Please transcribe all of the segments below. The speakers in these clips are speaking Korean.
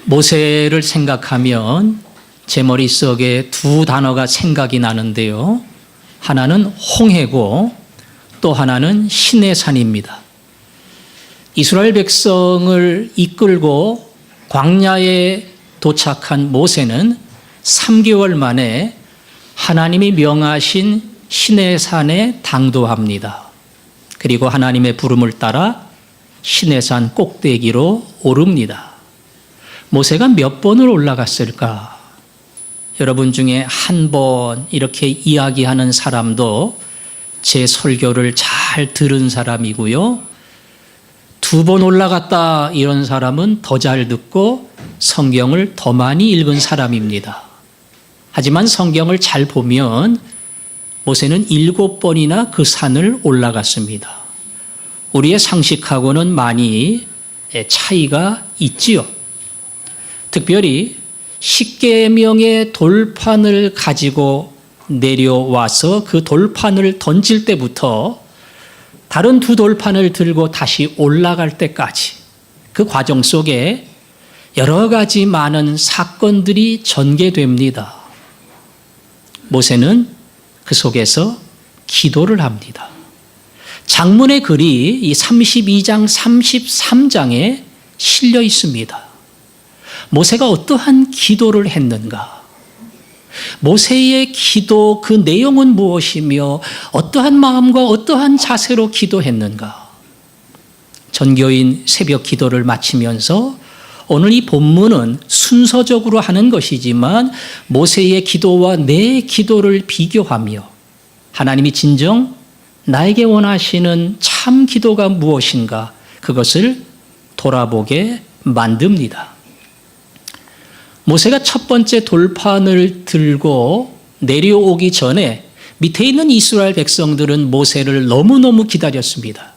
모세를 생각하면 제 머릿속에 두 단어가 생각이 나는데요. 하나는 홍해고 또 하나는 시내산입니다. 이스라엘 백성을 이끌고 광야에 도착한 모세는 3개월 만에 하나님이 명하신 시내산에 당도합니다. 그리고 하나님의 부름을 따라 시내산 꼭대기로 오릅니다. 모세가 몇 번을 올라갔을까? 여러분 중에 한 번 이렇게 이야기하는 사람도 제 설교를 잘 들은 사람이고요. 2번 올라갔다 이런 사람은 더 잘 듣고 성경을 더 많이 읽은 사람입니다. 하지만 성경을 잘 보면 모세는 7번이나 그 산을 올라갔습니다. 우리의 상식하고는 많이 차이가 있지요. 특별히 십계명의 돌판을 가지고 내려와서 그 돌판을 던질 때부터 다른 2 돌판을 들고 다시 올라갈 때까지 그 과정 속에 여러 가지 많은 사건들이 전개됩니다. 모세는 그 속에서 기도를 합니다. 장문의 글이 이 32장, 33장에 실려 있습니다. 모세가 어떠한 기도를 했는가? 모세의 기도 그 내용은 무엇이며 어떠한 마음과 어떠한 자세로 기도했는가? 전교인 새벽 기도를 마치면서 오늘 이 본문은 순서적으로 하는 것이지만 모세의 기도와 내 기도를 비교하며 하나님이 진정 나에게 원하시는 참 기도가 무엇인가 그것을 돌아보게 만듭니다. 모세가 첫 번째 돌판을 들고 내려오기 전에 밑에 있는 이스라엘 백성들은 모세를 너무너무 기다렸습니다.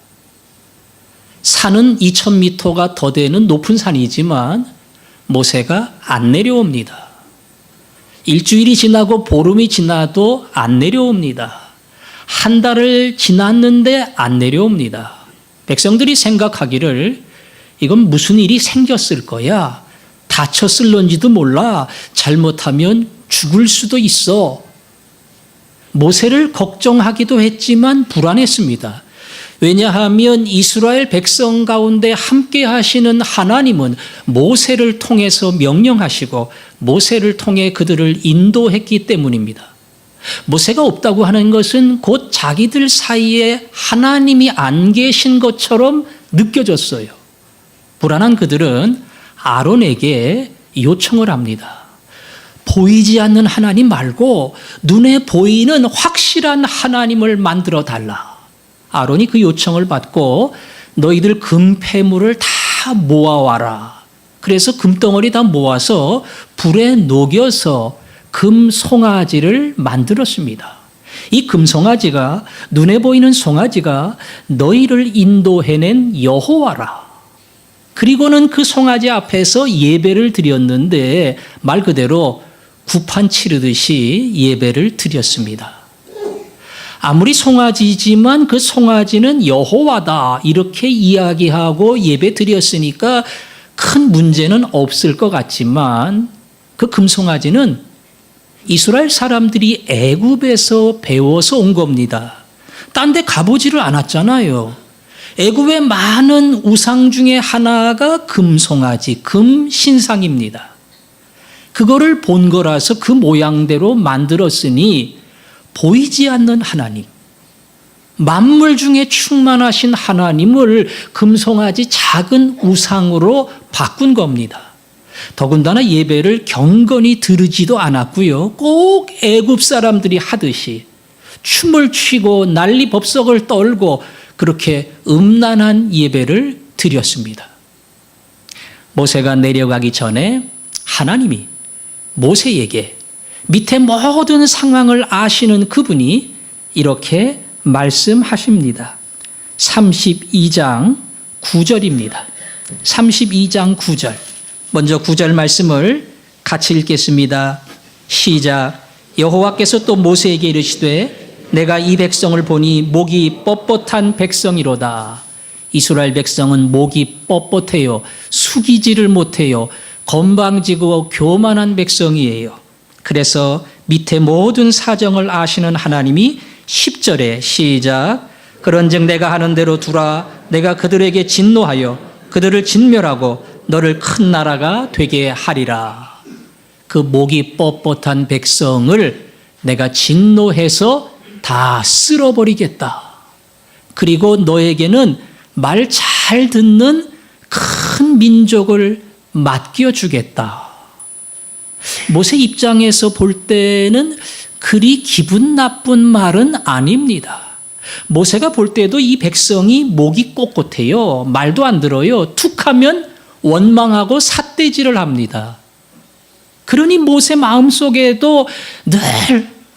산은 2000m가 더 되는 높은 산이지만 모세가 안 내려옵니다. 일주일이 지나고 보름이 지나도 안 내려옵니다. 한 달을 지났는데 안 내려옵니다. 백성들이 생각하기를 이건 무슨 일이 생겼을 거야. 다쳤을런지도 몰라. 잘못하면 죽을 수도 있어. 모세를 걱정하기도 했지만 불안했습니다. 왜냐하면 이스라엘 백성 가운데 함께 하시는 하나님은 모세를 통해서 명령하시고 모세를 통해 그들을 인도했기 때문입니다. 모세가 없다고 하는 것은 곧 자기들 사이에 하나님이 안 계신 것처럼 느껴졌어요. 불안한 그들은 아론에게 요청을 합니다. 보이지 않는 하나님 말고 눈에 보이는 확실한 하나님을 만들어 달라. 아론이 그 요청을 받고 너희들 금폐물을 다 모아와라. 그래서 금덩어리 다 모아서 불에 녹여서 금송아지를 만들었습니다. 이 금송아지가 눈에 보이는 송아지가 너희를 인도해낸 여호와라. 그리고는 그 송아지 앞에서 예배를 드렸는데 말 그대로 구판 치르듯이 예배를 드렸습니다. 아무리 송아지지만 그 송아지는 여호와다 이렇게 이야기하고 예배 드렸으니까 큰 문제는 없을 것 같지만 그 금송아지는 이스라엘 사람들이 애굽에서 배워서 온 겁니다. 딴 데 가보지를 않았잖아요. 애굽의 많은 우상 중에 하나가 금송아지, 금신상입니다. 그거를 본 거라서 그 모양대로 만들었으니 보이지 않는 하나님, 만물 중에 충만하신 하나님을 금송아지 작은 우상으로 바꾼 겁니다. 더군다나 예배를 경건히 드리지도 않았고요. 꼭 애굽 사람들이 하듯이 춤을 추고 난리 법석을 떨고 그렇게 음란한 예배를 드렸습니다. 모세가 내려가기 전에 하나님이 모세에게 밑에 모든 상황을 아시는 그분이 이렇게 말씀하십니다. 32장 9절입니다. 32장 9절. 먼저 9절 말씀을 같이 읽겠습니다. 시작. 여호와께서 또 모세에게 이르시되 내가 이 백성을 보니 목이 뻣뻣한 백성이로다. 이스라엘 백성은 목이 뻣뻣해요. 숙이지를 못해요. 건방지고 교만한 백성이에요. 그래서 밑에 모든 사정을 아시는 하나님이 10절에 시작. 그런즉 내가 하는 대로 두라. 내가 그들에게 진노하여 그들을 진멸하고 너를 큰 나라가 되게 하리라. 그 목이 뻣뻣한 백성을 내가 진노해서 다 쓸어버리겠다. 그리고 너에게는 말 잘 듣는 큰 민족을 맡겨주겠다. 모세 입장에서 볼 때는 그리 기분 나쁜 말은 아닙니다. 모세가 볼 때도 이 백성이 목이 꼿꼿해요. 말도 안 들어요. 툭하면 원망하고 삿대질을 합니다. 그러니 모세 마음속에도 늘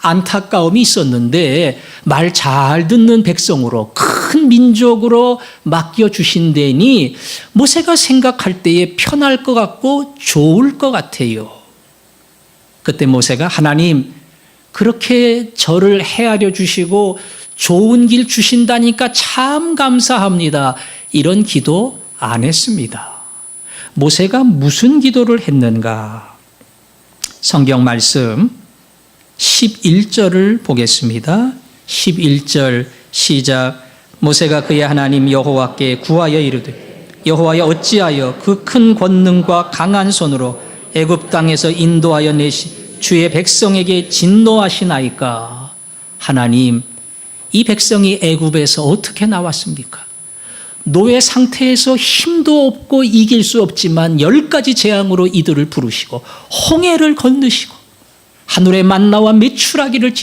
안타까움이 있었는데 말 잘 듣는 백성으로 큰 민족으로 맡겨주신다니 모세가 생각할 때에 편할 것 같고 좋을 것 같아요. 그때 모세가 하나님 그렇게 저를 헤아려 주시고 좋은 길 주신다니까 참 감사합니다. 이런 기도 안 했습니다. 모세가 무슨 기도를 했는가? 성경 말씀 11절을 보겠습니다. 11절 시작. 모세가 그의 하나님 여호와께 구하여 이르되 여호와여 어찌하여 그 큰 권능과 강한 손으로 애굽 땅에서 인도하여 내시 주의 백성에게 진노하시나이까. 하나님, 이 백성이 애굽에서 어떻게 나왔습니까? 노예 상태에서 힘도 없고 이길 수 없지만 10가지 재앙으로 이들을 부르시고 홍해를 건너시고 하늘의 만나와 메추라기를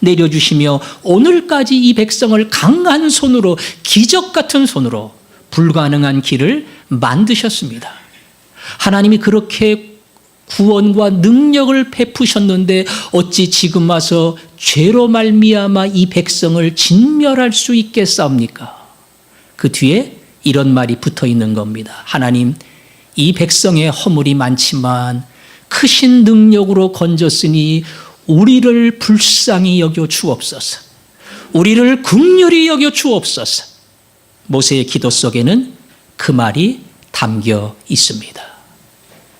내려주시며 오늘까지 이 백성을 강한 손으로 기적 같은 손으로 불가능한 길을 만드셨습니다. 하나님이 그렇게 구원과 능력을 베푸셨는데 어찌 지금 와서 죄로 말미암아 이 백성을 진멸할 수 있겠사옵니까? 그 뒤에 이런 말이 붙어 있는 겁니다. 하나님, 이 백성의 허물이 많지만 크신 능력으로 건졌으니 우리를 불쌍히 여겨 주옵소서. 우리를 긍휼히 여겨 주옵소서. 모세의 기도 속에는 그 말이 담겨 있습니다.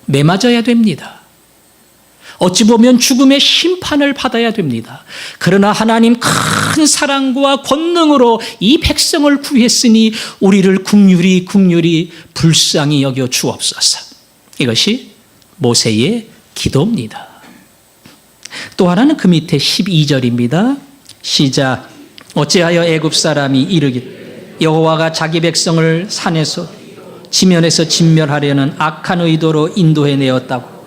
매맞아야 됩니다. 어찌 보면 죽음의 심판을 받아야 됩니다. 그러나 하나님 큰 사랑과 권능으로 이 백성을 구했으니 우리를 긍휼히 불쌍히 여겨 주옵소서. 이것이 모세의 기도입니다. 또 하나는 그 밑에 12절입니다. 시작. 어찌하여 애굽 사람이 이르기를 여호와가 자기 백성을 산에서 지면에서 진멸하려는 악한 의도로 인도해 내었다고.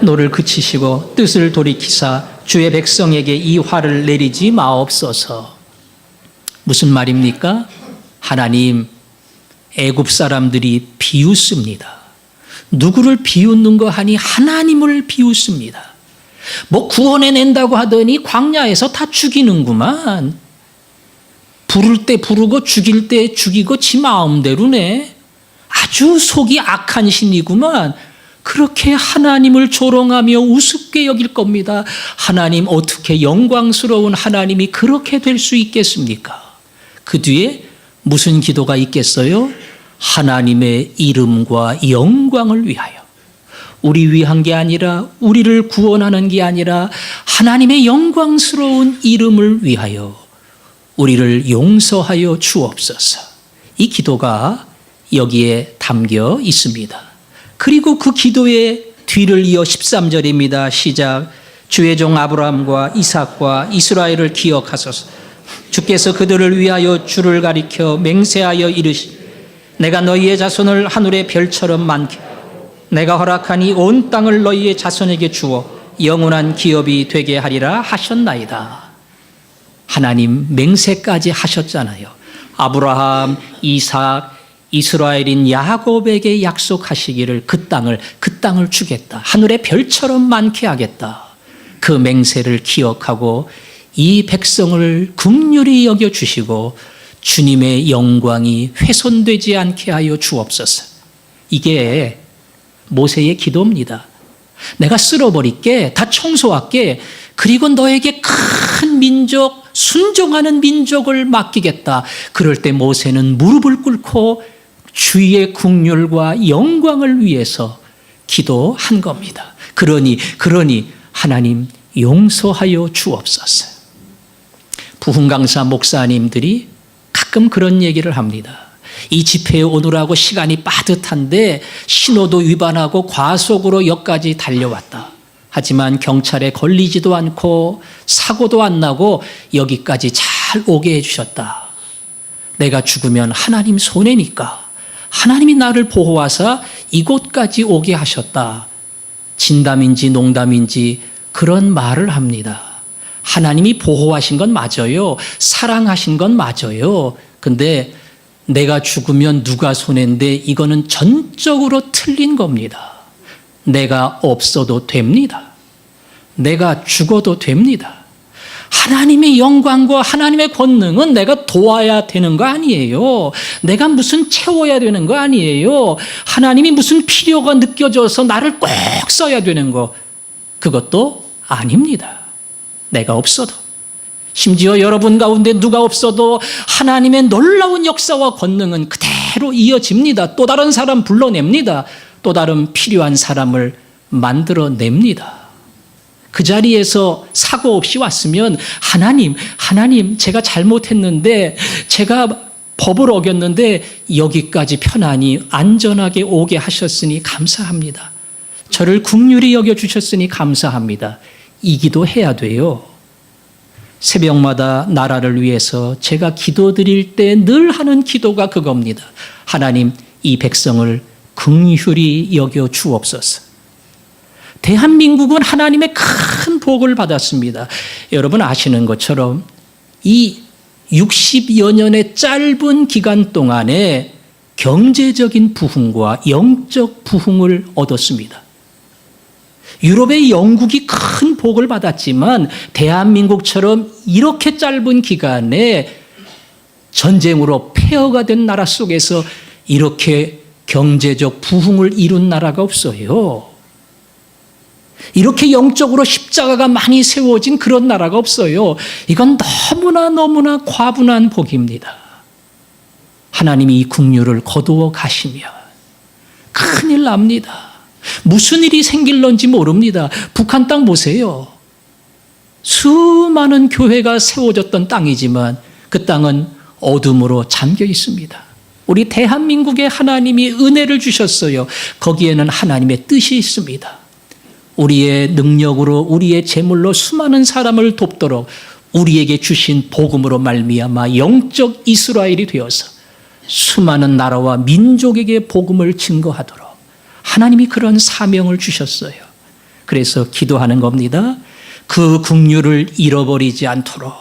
노를 그치시고 뜻을 돌이키사 주의 백성에게 이 화를 내리지 마옵소서. 무슨 말입니까? 하나님, 애굽 사람들이 비웃습니다. 누구를 비웃는 거 하니 하나님을 비웃습니다. 뭐 구원해낸다고 하더니 광야에서 다 죽이는구만. 부를 때 부르고 죽일 때 죽이고 지 마음대로네. 아주 속이 악한 신이구만. 그렇게 하나님을 조롱하며 우습게 여길 겁니다. 하나님, 어떻게 영광스러운 하나님이 그렇게 될 수 있겠습니까? 그 뒤에 무슨 기도가 있겠어요? 하나님의 이름과 영광을 위하여. 우리 위한 게 아니라, 우리를 구원하는 게 아니라 하나님의 영광스러운 이름을 위하여 우리를 용서하여 주옵소서. 이 기도가 여기에 담겨 있습니다. 그리고 그 기도의 뒤를 이어 13절입니다. 시작. 주의 종 아브라함과 이삭과 이스라엘을 기억하소서. 주께서 그들을 위하여 주를 가리켜 맹세하여 이르시 내가 너희의 자손을 하늘의 별처럼 많게 내가 허락하니 온 땅을 너희의 자손에게 주어 영원한 기업이 되게 하리라 하셨나이다. 하나님 맹세까지 하셨잖아요. 아브라함, 이삭, 이스라엘인 야곱에게 약속하시기를 그 땅을 주겠다. 하늘의 별처럼 많게 하겠다. 그 맹세를 기억하고 이 백성을 긍휼히 여겨 주시고 주님의 영광이 훼손되지 않게 하여 주옵소서. 이게 모세의 기도입니다. 내가 쓸어버릴게, 다 청소할게, 그리고 너에게 큰 민족, 순종하는 민족을 맡기겠다. 그럴 때 모세는 무릎을 꿇고 주의 긍휼과 영광을 위해서 기도한 겁니다. 그러니 하나님 용서하여 주옵소서. 부흥강사 목사님들이 가끔 그런 얘기를 합니다. 이 집회에 오느라고 시간이 빠듯한데 신호도 위반하고 과속으로 역까지 달려왔다. 하지만 경찰에 걸리지도 않고 사고도 안 나고 여기까지 잘 오게 해주셨다. 내가 죽으면 하나님 손해니까 하나님이 나를 보호하사 이곳까지 오게 하셨다. 진담인지 농담인지 그런 말을 합니다. 하나님이 보호하신 건 맞아요. 사랑하신 건 맞아요. 근데 내가 죽으면 누가 손해인데 이거는 전적으로 틀린 겁니다. 내가 없어도 됩니다. 내가 죽어도 됩니다. 하나님의 영광과 하나님의 권능은 내가 도와야 되는 거 아니에요. 내가 무슨 채워야 되는 거 아니에요. 하나님이 무슨 필요가 느껴져서 나를 꼭 써야 되는 거 그것도 아닙니다. 내가 없어도, 심지어 여러분 가운데 누가 없어도 하나님의 놀라운 역사와 권능은 그대로 이어집니다. 또 다른 사람 불러냅니다. 또 다른 필요한 사람을 만들어냅니다. 그 자리에서 사고 없이 왔으면 하나님 제가 잘못했는데 제가 법을 어겼는데 여기까지 편안히 안전하게 오게 하셨으니 감사합니다. 저를 긍휼히 여겨주셨으니 감사합니다. 이 기도 해야 돼요. 새벽마다 나라를 위해서 제가 기도드릴 때 늘 하는 기도가 그겁니다. 하나님, 이 백성을 긍휼히 여겨 주옵소서. 대한민국은 하나님의 큰 복을 받았습니다. 여러분 아시는 것처럼 이 60여 년의 짧은 기간 동안에 경제적인 부흥과 영적 부흥을 얻었습니다. 유럽의 영국이 큰 복을 받았지만 대한민국처럼 이렇게 짧은 기간에 전쟁으로 폐허가 된 나라 속에서 이렇게 경제적 부흥을 이룬 나라가 없어요. 이렇게 영적으로 십자가가 많이 세워진 그런 나라가 없어요. 이건 너무나 과분한 복입니다. 하나님이 이 긍휼을 거두어 가시면 큰일 납니다. 무슨 일이 생길런지 모릅니다. 북한 땅 보세요. 수많은 교회가 세워졌던 땅이지만 그 땅은 어둠으로 잠겨 있습니다. 우리 대한민국에 하나님이 은혜를 주셨어요. 거기에는 하나님의 뜻이 있습니다. 우리의 능력으로 우리의 재물로 수많은 사람을 돕도록 우리에게 주신 복음으로 말미암아 영적 이스라엘이 되어서 수많은 나라와 민족에게 복음을 증거하도록 하나님이 그런 사명을 주셨어요. 그래서 기도하는 겁니다. 그 긍휼을 잃어버리지 않도록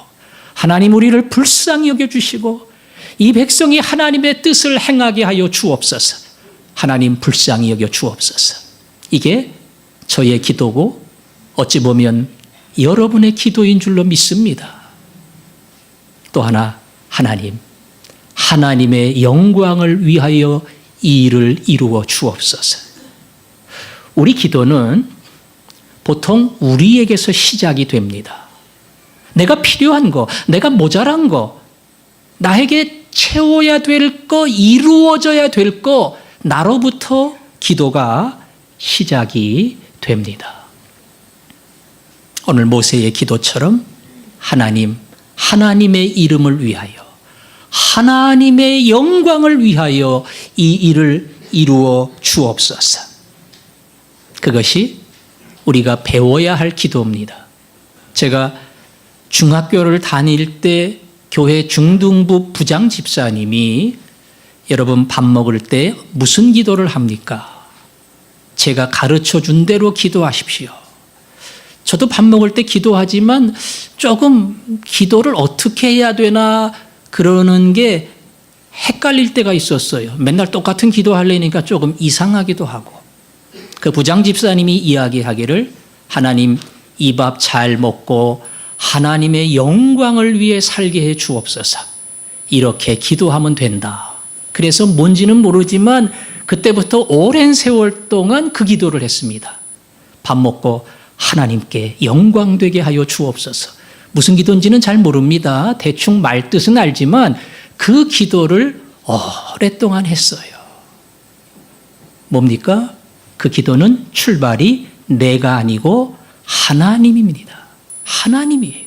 하나님 우리를 불쌍히 여겨주시고 이 백성이 하나님의 뜻을 행하게 하여 주옵소서. 하나님 불쌍히 여겨 주옵소서. 이게 저의 기도고 어찌 보면 여러분의 기도인 줄로 믿습니다. 또 하나, 하나님의 영광을 위하여 이 일을 이루어 주옵소서. 우리 기도는 보통 우리에게서 시작이 됩니다. 내가 필요한 거, 내가 모자란 거, 나에게 채워야 될 거, 이루어져야 될 거, 나로부터 기도가 시작이 됩니다. 오늘 모세의 기도처럼 하나님의 이름을 위하여, 하나님의 영광을 위하여 이 일을 이루어 주옵소서. 그것이 우리가 배워야 할 기도입니다. 제가 중학교를 다닐 때 교회 중등부 부장 집사님이 여러분 밥 먹을 때 무슨 기도를 합니까? 제가 가르쳐 준 대로 기도하십시오. 저도 밥 먹을 때 기도하지만 조금 기도를 어떻게 해야 되나 그러는 게 헷갈릴 때가 있었어요. 맨날 똑같은 기도하려니까 조금 이상하기도 하고. 그 부장 집사님이 이야기하기를 하나님 이 밥 잘 먹고 하나님의 영광을 위해 살게 해 주옵소서. 이렇게 기도하면 된다. 그래서 뭔지는 모르지만 그때부터 오랜 세월 동안 그 기도를 했습니다. 밥 먹고 하나님께 영광되게 하여 주옵소서. 무슨 기도인지는 잘 모릅니다. 대충 말뜻은 알지만 그 기도를 오랫동안 했어요. 뭡니까? 그 기도는 출발이 내가 아니고 하나님입니다. 하나님이에요.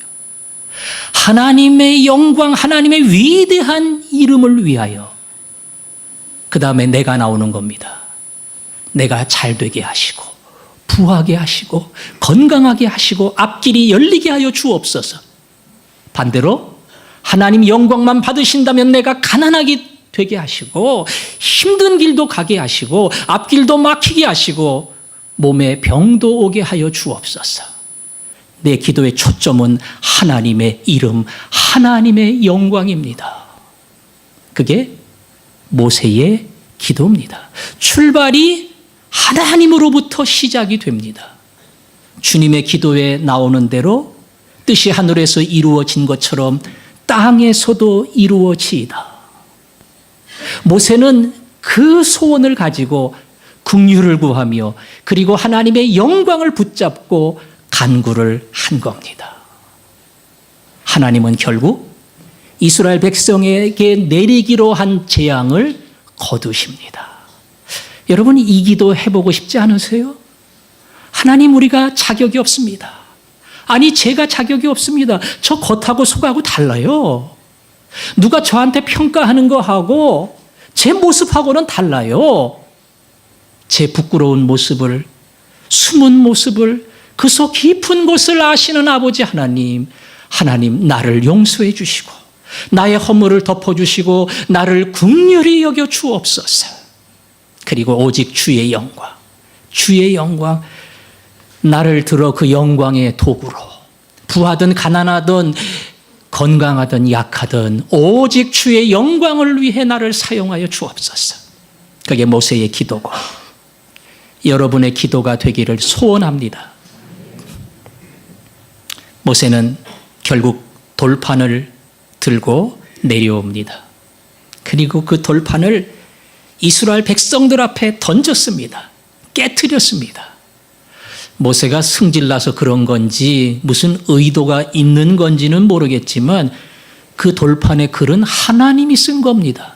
하나님의 영광, 하나님의 위대한 이름을 위하여 그 다음에 내가 나오는 겁니다. 내가 잘 되게 하시고 부하게 하시고 건강하게 하시고 앞길이 열리게 하여 주옵소서. 반대로 하나님 영광만 받으신다면 내가 가난하게 되게 하시고 힘든 길도 가게 하시고 앞길도 막히게 하시고 몸에 병도 오게 하여 주옵소서. 내 기도의 초점은 하나님의 이름, 하나님의 영광입니다. 그게 모세의 기도입니다. 출발이 하나님으로부터 시작이 됩니다. 주님의 기도에 나오는 대로 뜻이 하늘에서 이루어진 것처럼 땅에서도 이루어지이다. 모세는 그 소원을 가지고 긍휼을 구하며 그리고 하나님의 영광을 붙잡고 간구를 한 겁니다. 하나님은 결국 이스라엘 백성에게 내리기로 한 재앙을 거두십니다. 여러분, 이 기도 해보고 싶지 않으세요? 하나님, 우리가 자격이 없습니다. 아니, 제가 자격이 없습니다. 저 겉하고 속하고 달라요. 누가 저한테 평가하는 거하고 제 모습하고는 달라요. 제 부끄러운 모습을, 숨은 모습을, 그 속 깊은 곳을 아시는 아버지 하나님, 하나님 나를 용서해 주시고 나의 허물을 덮어주시고 나를 긍휼히 여겨 주옵소서. 그리고 오직 주의 영광, 주의 영광, 나를 들어 그 영광의 도구로 부하든 가난하든 건강하든 약하든 오직 주의 영광을 위해 나를 사용하여 주옵소서. 그게 모세의 기도고 여러분의 기도가 되기를 소원합니다. 모세는 결국 돌판을 들고 내려옵니다. 그리고 그 돌판을 이스라엘 백성들 앞에 던졌습니다. 깨트렸습니다. 모세가 승질나서 그런 건지 무슨 의도가 있는 건지는 모르겠지만 그 돌판의 글은 하나님이 쓴 겁니다.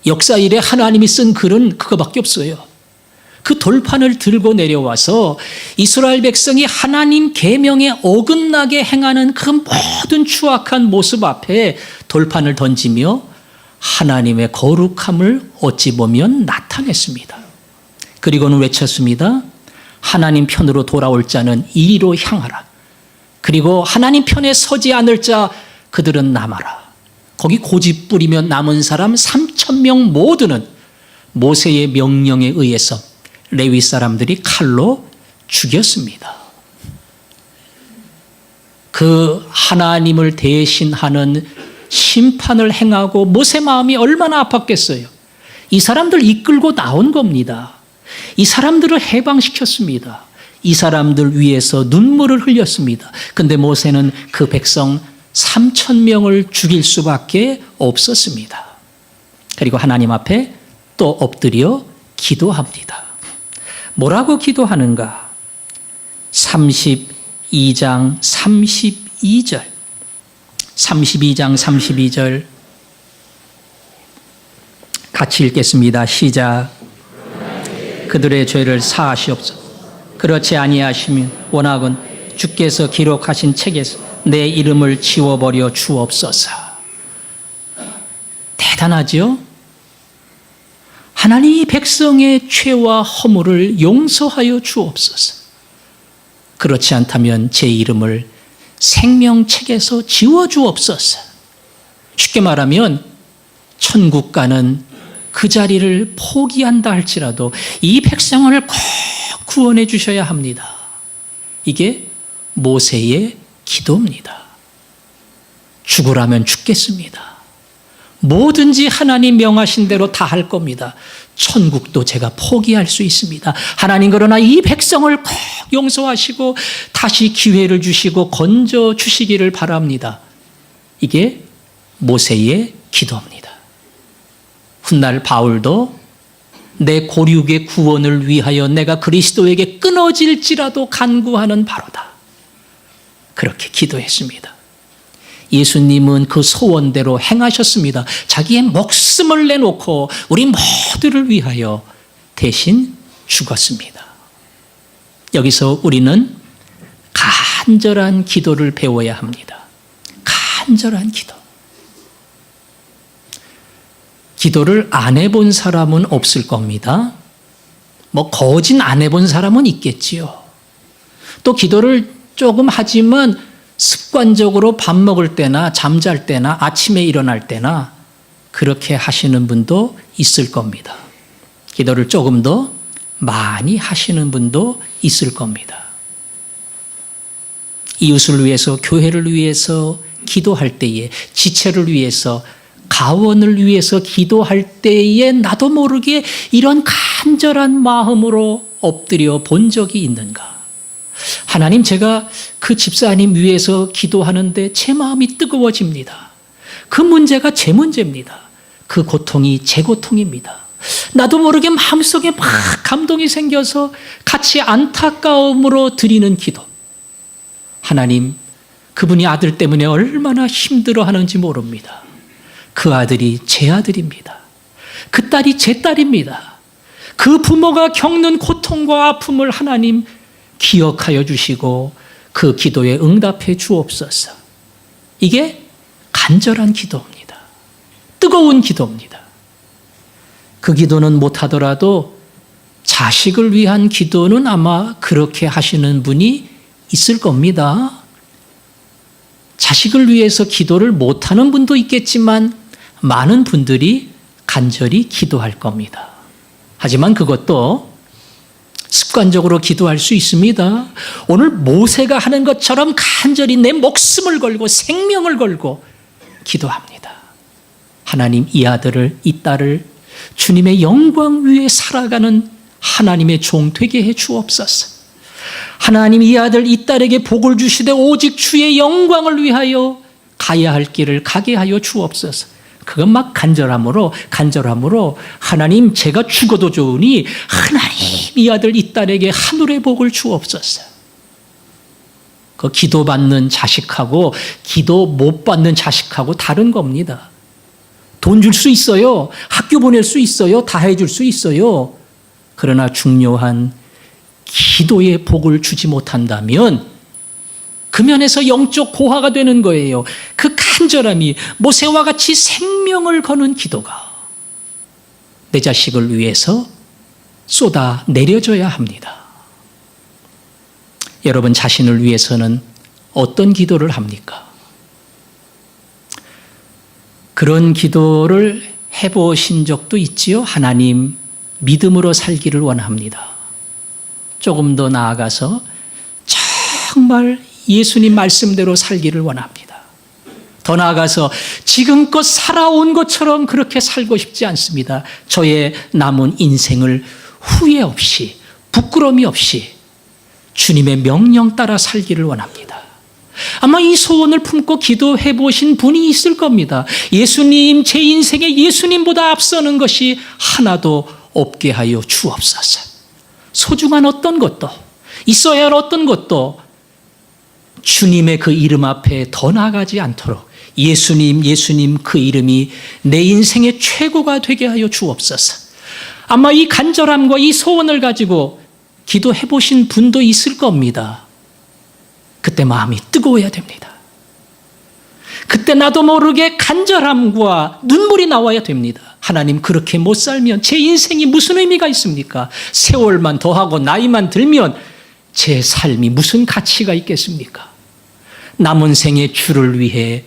역사 이래 하나님이 쓴 글은 그거밖에 없어요. 그 돌판을 들고 내려와서 이스라엘 백성이 하나님 계명에 어긋나게 행하는 그 모든 추악한 모습 앞에 돌판을 던지며 하나님의 거룩함을 어찌 보면 나타냈습니다. 그리고는 외쳤습니다. 하나님 편으로 돌아올 자는 이리로 향하라. 그리고 하나님 편에 서지 않을 자 그들은 남아라. 거기 고집 부리며 남은 사람 3,000명 모두는 모세의 명령에 의해서 레위 사람들이 칼로 죽였습니다. 그 하나님을 대신하는 심판을 행하고 모세 마음이 얼마나 아팠겠어요. 이 사람들 이끌고 나온 겁니다. 이 사람들을 해방시켰습니다. 이 사람들 위해서 눈물을 흘렸습니다. 근데 모세는 그 백성 3,000명을 죽일 수밖에 없었습니다. 그리고 하나님 앞에 또 엎드려 기도합니다. 뭐라고 기도하는가? 32장 32절. 32장 32절 같이 읽겠습니다. 시작. 그들의 죄를 사하시옵소서. 그렇지 아니하시면 원하건 주께서 기록하신 책에서 내 이름을 지워버려 주옵소서. 대단하죠? 하나님 백성의 죄와 허물을 용서하여 주옵소서. 그렇지 않다면 제 이름을 생명책에서 지워주옵소서. 쉽게 말하면 천국 가는 그 자리를 포기한다 할지라도 이 백성을 꼭 구원해 주셔야 합니다. 이게 모세의 기도입니다. 죽으라면 죽겠습니다. 뭐든지 하나님 명하신 대로 다 할 겁니다. 천국도 제가 포기할 수 있습니다. 하나님, 그러나 이 백성을 꼭 용서하시고 다시 기회를 주시고 건져 주시기를 바랍니다. 이게 모세의 기도입니다. 훗날 바울도 내 고륙의 구원을 위하여 내가 그리스도에게 끊어질지라도 간구하는 바로다. 그렇게 기도했습니다. 예수님은 그 소원대로 행하셨습니다. 자기의 목숨을 내놓고 우리 모두를 위하여 대신 죽었습니다. 여기서 우리는 간절한 기도를 배워야 합니다. 간절한 기도. 기도를 안 해본 사람은 없을 겁니다. 거진 안 해본 사람은 있겠지요. 또 기도를 조금 하지만 습관적으로 밥 먹을 때나 잠잘 때나 아침에 일어날 때나 그렇게 하시는 분도 있을 겁니다. 기도를 조금 더 많이 하시는 분도 있을 겁니다. 이웃을 위해서, 교회를 위해서 기도할 때에, 지체를 위해서, 가원을 위해서 기도할 때에 나도 모르게 이런 간절한 마음으로 엎드려 본 적이 있는가? 하나님, 제가 그 집사님 위해서 기도하는데 제 마음이 뜨거워집니다. 그 문제가 제 문제입니다. 그 고통이 제 고통입니다. 나도 모르게 마음속에 막 감동이 생겨서 같이 안타까움으로 드리는 기도. 하나님, 그분이 아들 때문에 얼마나 힘들어하는지 모릅니다. 그 아들이 제 아들입니다. 그 딸이 제 딸입니다. 그 부모가 겪는 고통과 아픔을 하나님 기억하여 주시고 그 기도에 응답해 주옵소서. 이게 간절한 기도입니다. 뜨거운 기도입니다. 그 기도는 못하더라도 자식을 위한 기도는 아마 그렇게 하시는 분이 있을 겁니다. 자식을 위해서 기도를 못하는 분도 있겠지만 많은 분들이 간절히 기도할 겁니다. 하지만 그것도 습관적으로 기도할 수 있습니다. 오늘 모세가 하는 것처럼 간절히 내 목숨을 걸고 생명을 걸고 기도합니다. 하나님, 이 아들을, 이 딸을 주님의 영광 위에 살아가는 하나님의 종 되게 해 주옵소서. 하나님, 이 아들, 이 딸에게 복을 주시되 오직 주의 영광을 위하여 가야 할 길을 가게 하여 주옵소서. 그건 막 간절함으로 하나님, 제가 죽어도 좋으니 하나님, 이 아들, 이 딸에게 하늘의 복을 주옵소서. 그 기도받는 자식하고 기도 못 받는 자식하고 다른 겁니다. 돈 줄 수 있어요. 학교 보낼 수 있어요. 다 해줄 수 있어요. 그러나 중요한 기도의 복을 주지 못한다면 그 면에서 영적 고화가 되는 거예요. 그 간절함이 모세와 같이 생명을 거는 기도가 내 자식을 위해서 쏟아 내려져야 합니다. 여러분 자신을 위해서는 어떤 기도를 합니까? 그런 기도를 해보신 적도 있지요? 하나님, 믿음으로 살기를 원합니다. 조금 더 나아가서 정말 예수님 말씀대로 살기를 원합니다. 더 나아가서 지금껏 살아온 것처럼 그렇게 살고 싶지 않습니다. 저의 남은 인생을 후회 없이, 부끄러움이 없이 주님의 명령 따라 살기를 원합니다. 아마 이 소원을 품고 기도해 보신 분이 있을 겁니다. 예수님, 제 인생에 예수님보다 앞서는 것이 하나도 없게 하여 주옵소서. 소중한 어떤 것도, 있어야 할 어떤 것도 주님의 그 이름 앞에 더 나아가지 않도록 예수님, 예수님 그 이름이 내 인생의 최고가 되게 하여 주옵소서. 아마 이 간절함과 이 소원을 가지고 기도해 보신 분도 있을 겁니다. 그때 마음이 뜨거워야 됩니다. 그때 나도 모르게 간절함과 눈물이 나와야 됩니다. 하나님, 그렇게 못 살면 제 인생이 무슨 의미가 있습니까? 세월만 더하고 나이만 들면 제 삶이 무슨 가치가 있겠습니까? 남은 생에 주를 위해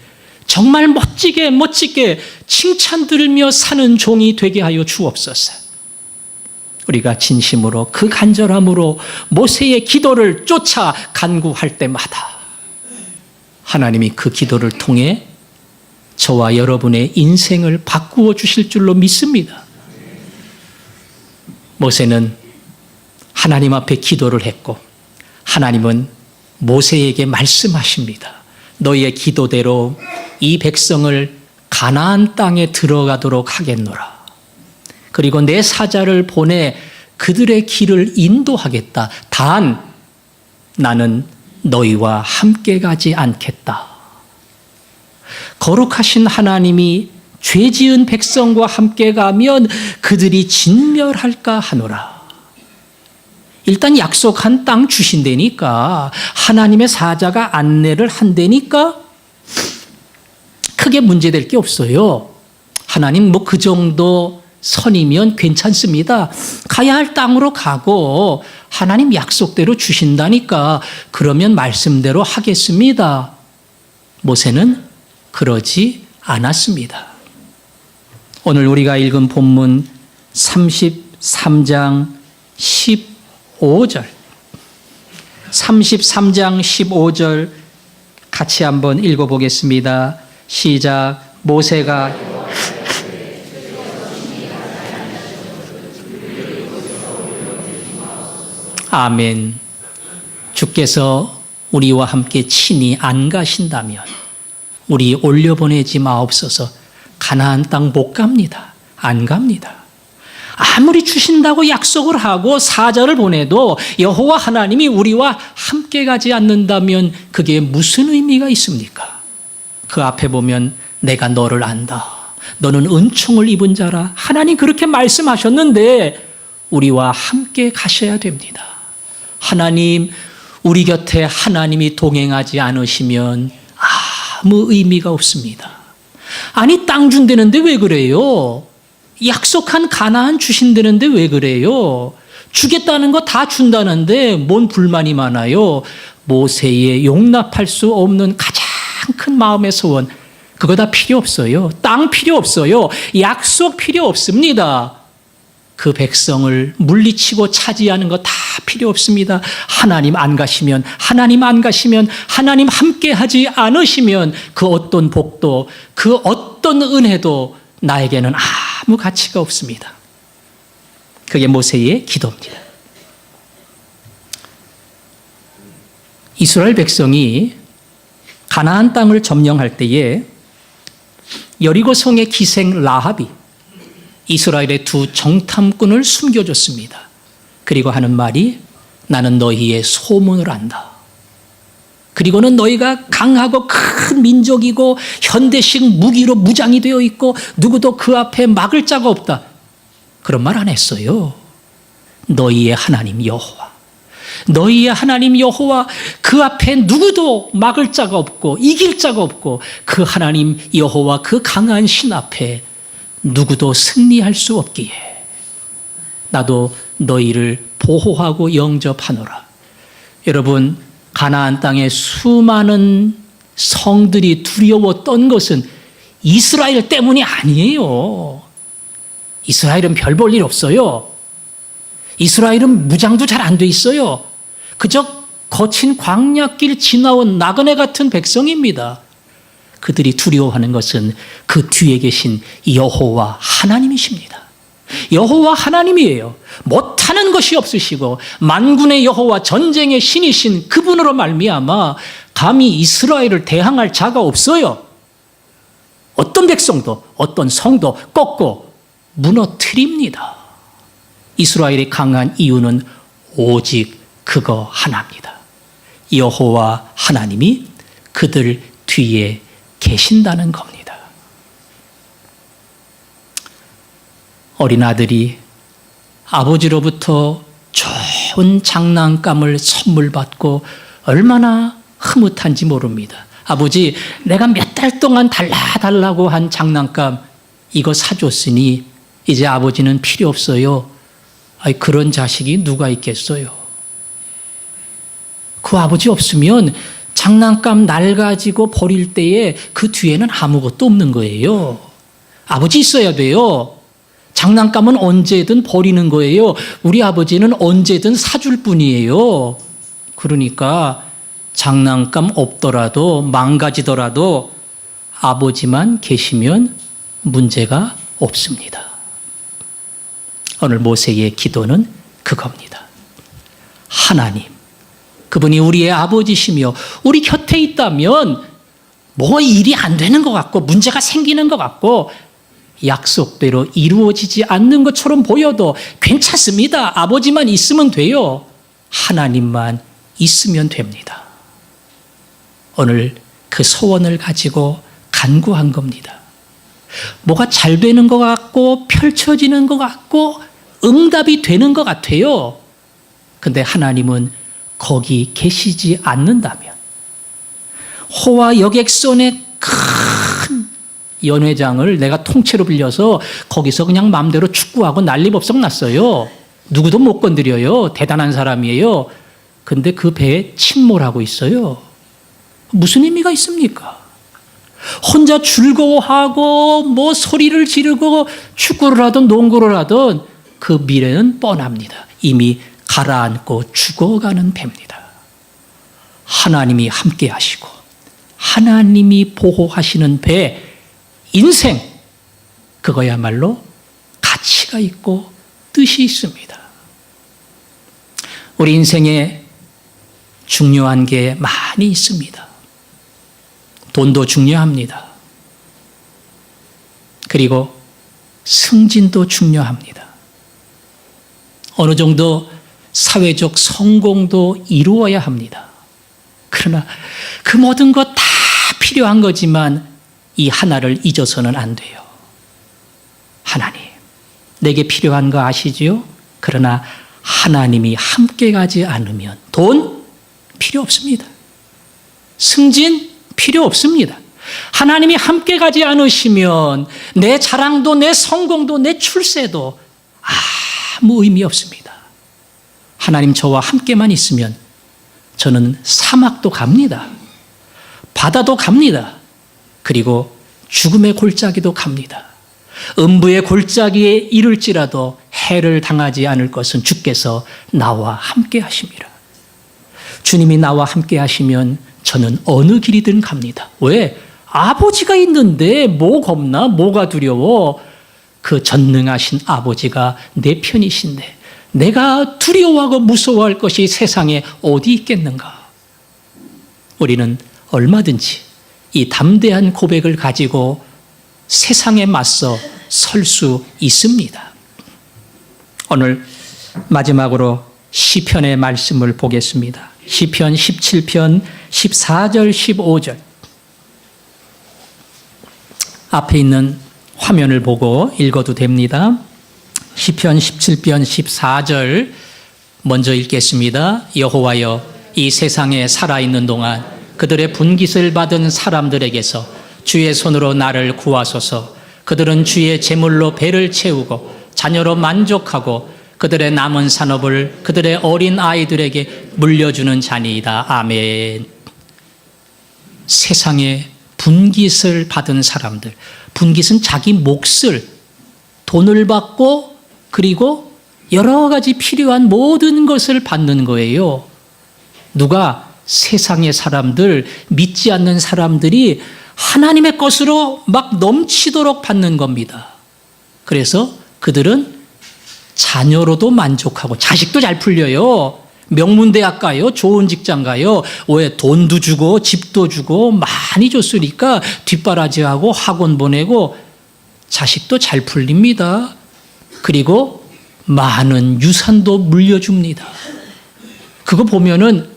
정말 멋지게 칭찬 들으며 사는 종이 되게 하여 주옵소서. 우리가 진심으로 그 간절함으로 모세의 기도를 쫓아 간구할 때마다 하나님이 그 기도를 통해 저와 여러분의 인생을 바꾸어 주실 줄로 믿습니다. 모세는 하나님 앞에 기도를 했고 하나님은 모세에게 말씀하십니다. 너희의 기도대로 이 백성을 가나안 땅에 들어가도록 하겠노라. 그리고 내 사자를 보내 그들의 길을 인도하겠다. 단 나는 너희와 함께 가지 않겠다. 거룩하신 하나님이 죄 지은 백성과 함께 가면 그들이 진멸할까 하노라. 일단 약속한 땅 주신다니까, 하나님의 사자가 안내를 한다니까 크게 문제될 게 없어요. 하나님 뭐 그 정도 선이면 괜찮습니다. 가야 할 땅으로 가고 하나님 약속대로 주신다니까 그러면 말씀대로 하겠습니다. 모세는 그러지 않았습니다. 오늘 우리가 읽은 본문 33장 15절 33장 15절 같이 한번 읽어보겠습니다. 시작. 모세가 아멘. 주께서 우리와 함께 친히 안 가신다면 우리 올려보내지 마옵소서. 가나안 땅 못 갑니다. 안 갑니다. 아무리 주신다고 약속을 하고 사자를 보내도 여호와 하나님이 우리와 함께 가지 않는다면 그게 무슨 의미가 있습니까? 그 앞에 보면 내가 너를 안다. 너는 은총을 입은 자라. 하나님 그렇게 말씀하셨는데 우리와 함께 가셔야 됩니다. 하나님, 우리 곁에 하나님이 동행하지 않으시면 아무 의미가 없습니다. 아니 땅 준다는데 왜 그래요? 약속한 가나안 주신다는데 왜 그래요? 주겠다는 거 다 준다는데 뭔 불만이 많아요? 모세의 용납할 수 없는 가장 큰 마음의 소원, 그거 다 필요 없어요. 땅 필요 없어요. 약속 필요 없습니다. 그 백성을 물리치고 차지하는 거 다 필요 없습니다. 하나님 안 가시면, 하나님 안 가시면, 하나님 함께 하지 않으시면 그 어떤 복도, 그 어떤 은혜도 나에게는 아무 가치가 없습니다. 그게 모세의 기도입니다. 이스라엘 백성이 가나안 땅을 점령할 때에 여리고 성의 기생 라합이 이스라엘의 두 정탐꾼을 숨겨줬습니다. 그리고 하는 말이 나는 너희의 소문을 안다. 그리고는 너희가 강하고 큰 민족이고 현대식 무기로 무장이 되어 있고 누구도 그 앞에 막을 자가 없다. 그런 말 안 했어요. 너희의 하나님 여호와, 너희의 하나님 여호와, 그 앞에 누구도 막을 자가 없고 이길 자가 없고 그 하나님 여호와 그 강한 신 앞에 누구도 승리할 수 없기에 나도 너희를 보호하고 영접하노라. 여러분, 가나안 땅에 수많은 성들이 두려웠던 것은 이스라엘 때문이 아니에요. 이스라엘은 별 볼 일 없어요. 이스라엘은 무장도 잘 안 돼 있어요. 그저 거친 광야길 지나온 나그네 같은 백성입니다. 그들이 두려워하는 것은 그 뒤에 계신 여호와 하나님이십니다. 여호와 하나님이에요. 못하는 것이 없으시고 만군의 여호와 전쟁의 신이신 그분으로 말미암아 감히 이스라엘을 대항할 자가 없어요. 어떤 백성도 어떤 성도 꺾고 무너뜨립니다. 이스라엘이 강한 이유는 오직 그거 하나입니다. 여호와 하나님이 그들 뒤에 계신다는 겁니다. 어린 아들이 아버지로부터 좋은 장난감을 선물 받고 얼마나 흐뭇한지 모릅니다. 아버지, 내가 몇 달 동안 달라달라고 한 장난감 이거 사줬으니 이제 아버지는 필요 없어요. 아니, 그런 자식이 누가 있겠어요? 그 아버지 없으면 장난감 낡아지고 버릴 때에 그 뒤에는 아무것도 없는 거예요. 아버지 있어야 돼요. 장난감은 언제든 버리는 거예요. 우리 아버지는 언제든 사줄 뿐이에요. 그러니까 장난감 없더라도 망가지더라도 아버지만 계시면 문제가 없습니다. 오늘 모세의 기도는 그겁니다. 하나님, 그분이 우리의 아버지시며 우리 곁에 있다면 뭐 일이 안 되는 것 같고 문제가 생기는 것 같고 약속대로 이루어지지 않는 것처럼 보여도 괜찮습니다. 아버지만 있으면 돼요. 하나님만 있으면 됩니다. 오늘 그 소원을 가지고 간구한 겁니다. 뭐가 잘 되는 것 같고 펼쳐지는 것 같고 응답이 되는 것 같아요. 근데 하나님은 거기 계시지 않는다면 호와 여객선의 큰 연회장을 내가 통째로 빌려서 거기서 그냥 마음대로 축구하고 난리법석 났어요. 누구도 못 건드려요. 대단한 사람이에요. 근데 그 배에 침몰하고 있어요. 무슨 의미가 있습니까? 혼자 즐거워하고 뭐 소리를 지르고 축구를 하든 농구를 하든 그 미래는 뻔합니다. 이미 가라앉고 죽어가는 배입니다. 하나님이 함께 하시고 하나님이 보호하시는 배, 인생, 그거야말로 가치가 있고 뜻이 있습니다. 우리 인생에 중요한 게 많이 있습니다. 돈도 중요합니다. 그리고 승진도 중요합니다. 어느 정도 사회적 성공도 이루어야 합니다. 그러나 그 모든 것 다 필요한 거지만 이 하나를 잊어서는 안 돼요. 하나님, 내게 필요한 거 아시지요? 그러나 하나님이 함께 가지 않으면 돈 필요 없습니다. 승진 필요 없습니다. 하나님이 함께 가지 않으시면 내 자랑도 내 성공도 내 출세도 아무 의미 없습니다. 하나님 저와 함께만 있으면 저는 사막도 갑니다. 바다도 갑니다. 그리고 죽음의 골짜기도 갑니다. 음부의 골짜기에 이를지라도 해를 당하지 않을 것은 주께서 나와 함께 하심이라. 주님이 나와 함께 하시면 저는 어느 길이든 갑니다. 왜? 아버지가 있는데 뭐 겁나? 뭐가 두려워? 그 전능하신 아버지가 내 편이신데 내가 두려워하고 무서워할 것이 세상에 어디 있겠는가? 우리는 얼마든지 이 담대한 고백을 가지고 세상에 맞서 설 수 있습니다. 오늘 마지막으로 시편의 말씀을 보겠습니다. 시편 17편 14절 15절 앞에 있는 화면을 보고 읽어도 됩니다. 시편 17편 14절 먼저 읽겠습니다. 여호와여, 이 세상에 살아있는 동안 그들의 분깃을 받은 사람들에게서 주의 손으로 나를 구하소서. 그들은 주의 제물로 배를 채우고 자녀로 만족하고 그들의 남은 산업을 그들의 어린 아이들에게 물려주는 자니이다. 아멘. 세상에 분깃을 받은 사람들, 분깃은 자기 몫을 돈을 받고 그리고 여러 가지 필요한 모든 것을 받는 거예요. 누가? 세상의 사람들, 믿지 않는 사람들이 하나님의 것으로 막 넘치도록 받는 겁니다. 그래서 그들은 자녀로도 만족하고 자식도 잘 풀려요. 명문대학 가요. 좋은 직장 가요. 왜? 돈도 주고 집도 주고 많이 줬으니까 뒷바라지하고 학원 보내고 자식도 잘 풀립니다. 그리고 많은 유산도 물려줍니다. 그거 보면은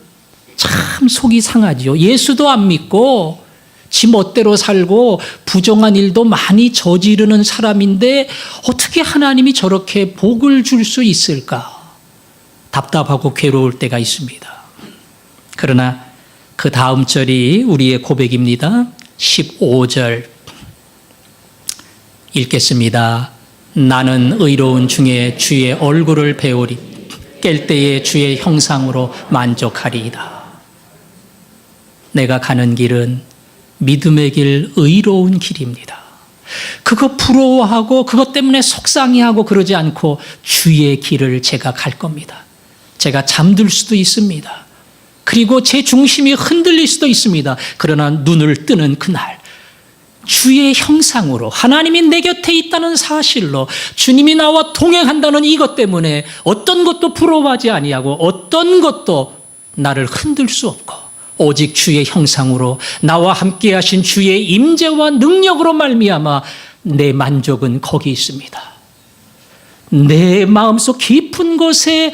참 속이 상하지요. 예수도 안 믿고 지 멋대로 살고 부정한 일도 많이 저지르는 사람인데 어떻게 하나님이 저렇게 복을 줄 수 있을까? 답답하고 괴로울 때가 있습니다. 그러나 그 다음 절이 우리의 고백입니다. 15절 읽겠습니다. 나는 의로운 중에 주의 얼굴을 배우리. 깰 때에 주의 형상으로 만족하리이다. 내가 가는 길은 믿음의 길, 의로운 길입니다. 그거 부러워하고 그것 때문에 속상해하고 그러지 않고 주의 길을 제가 갈 겁니다. 제가 잠들 수도 있습니다. 그리고 제 중심이 흔들릴 수도 있습니다. 그러나 눈을 뜨는 그날 주의 형상으로 하나님이 내 곁에 있다는 사실로 주님이 나와 동행한다는 이것 때문에 어떤 것도 부러워하지 아니하고 어떤 것도 나를 흔들 수 없고 오직 주의 형상으로 나와 함께 하신 주의 임재와 능력으로 말미암아 내 만족은 거기 있습니다. 내 마음속 깊은 곳에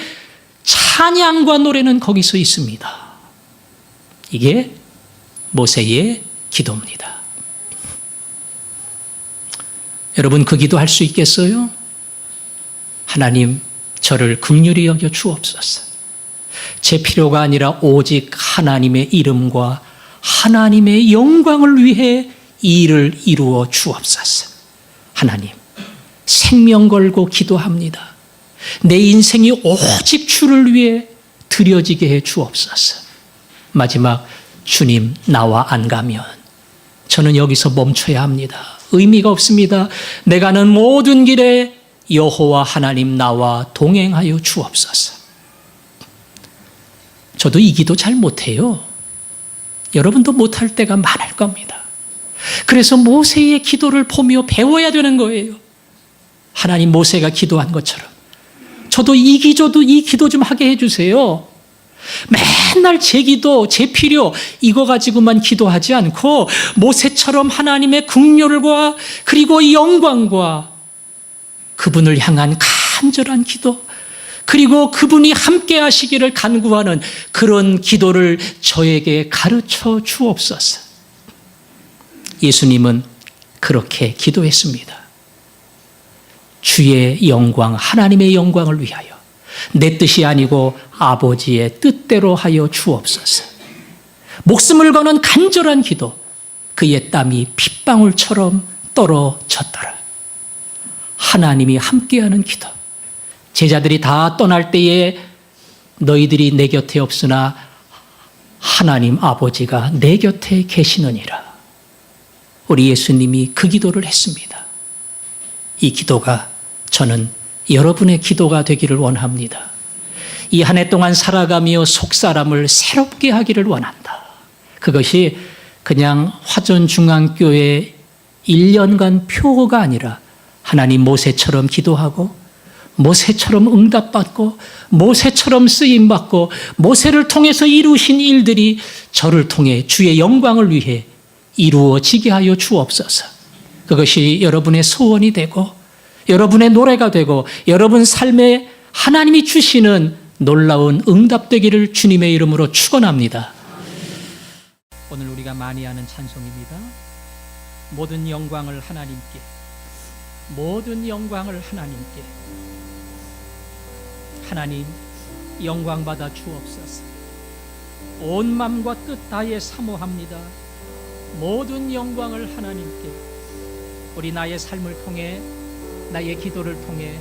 찬양과 노래는 거기서 있습니다. 이게 모세의 기도입니다. 여러분 그 기도할 수 있겠어요? 하나님 저를 긍휼히 여겨 주옵소서. 제 필요가 아니라 오직 하나님의 이름과 하나님의 영광을 위해 이 일을 이루어 주옵소서. 하나님 생명 걸고 기도합니다. 내 인생이 오직 주를 위해 드려지게 해 주옵소서. 마지막, 주님 나와 안 가면 저는 여기서 멈춰야 합니다. 의미가 없습니다. 내가 가는 모든 길에 여호와 하나님 나와 동행하여 주옵소서. 저도 이 기도 잘 못해요. 여러분도 못할 때가 많을 겁니다. 그래서 모세의 기도를 보며 배워야 되는 거예요. 하나님 모세가 기도한 것처럼 저도 이 기도 좀 하게 해주세요. 맨날 제 기도, 제 필요 이거 가지고만 기도하지 않고 모세처럼 하나님의 긍휼과 그리고 영광과 그분을 향한 간절한 기도, 그리고 그분이 함께 하시기를 간구하는 그런 기도를 저에게 가르쳐 주옵소서. 예수님은 그렇게 기도했습니다. 주의 영광, 하나님의 영광을 위하여 내 뜻이 아니고 아버지의 뜻대로 하여 주옵소서. 목숨을 거는 간절한 기도, 그의 땀이 핏방울처럼 떨어졌더라. 하나님이 함께하는 기도. 제자들이 다 떠날 때에 너희들이 내 곁에 없으나 하나님 아버지가 내 곁에 계시느니라. 우리 예수님이 그 기도를 했습니다. 이 기도가 저는 여러분의 기도가 되기를 원합니다. 이 한 해 동안 살아가며 속사람을 새롭게 하기를 원한다. 그것이 그냥 화전중앙교회 1년간 표가 아니라 하나님 모세처럼 기도하고 모세처럼 응답받고 모세처럼 쓰임받고 모세를 통해서 이루신 일들이 저를 통해 주의 영광을 위해 이루어지게 하여 주옵소서. 그것이 여러분의 소원이 되고 여러분의 노래가 되고 여러분 삶에 하나님이 주시는 놀라운 응답되기를 주님의 이름으로 축원합니다. 오늘 우리가 많이 하는 찬송입니다. 모든 영광을 하나님께, 모든 영광을 하나님께. 하나님 영광 받아 주옵소서. 온 마음과 뜻 다해 사모합니다. 모든 영광을 하나님께. 우리 나의 삶을 통해, 나의 기도를 통해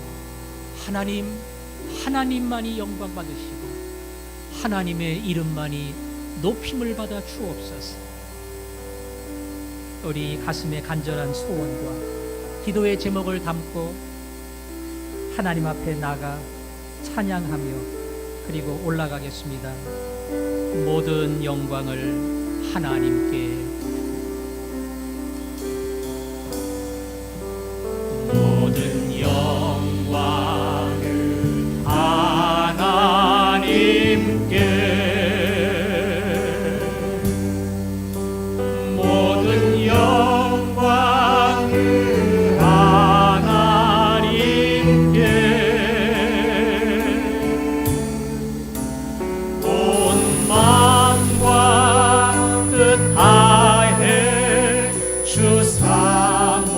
하나님만이 영광 받으시고 하나님의 이름만이 높임을 받아 주옵소서. 우리 가슴에 간절한 소원과 기도의 제목을 담고 하나님 앞에 나가 찬양하며 그리고 올라가겠습니다. 모든 영광을 하나님께. 모든 영광을 하나님께, 모든 영광을 하나님께, 온 마음과 뜻 다해 주 사모합니다.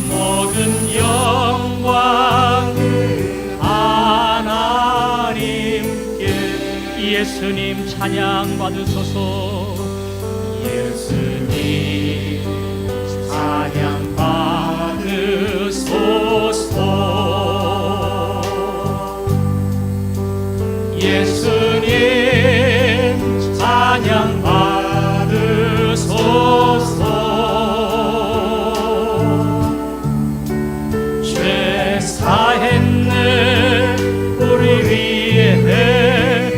모든 영광을 하나님께. 예수님 찬양 받으소서. 예수님 찬양 받으소서. 예수님 찬양 받으소서. 죄 사했네 우리 위해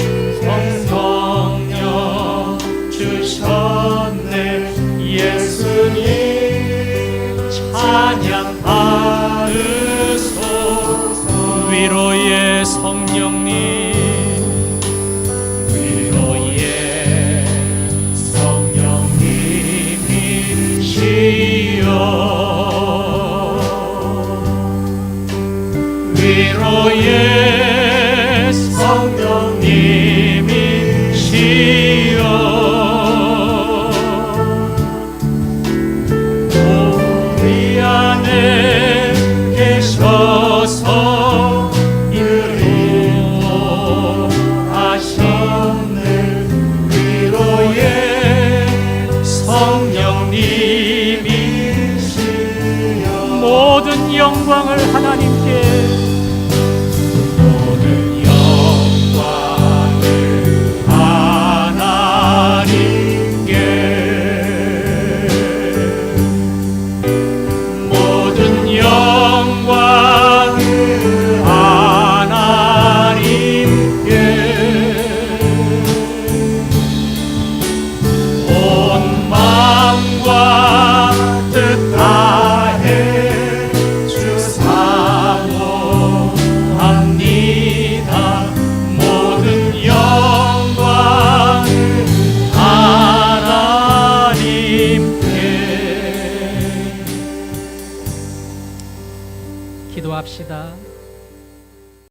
성령여 주셨네. 예수님 찬양 받으소서. 위로의 성령님, 위로의 성령님이시여, 위로의 성령님이시여, 영광을 하나님께, 모든 영광을 하나님께, 모든 영광을 하나님께, 온 마음과 뜻 다해 주 사모합니다. 모든 영광을 하나님께. 기도합시다.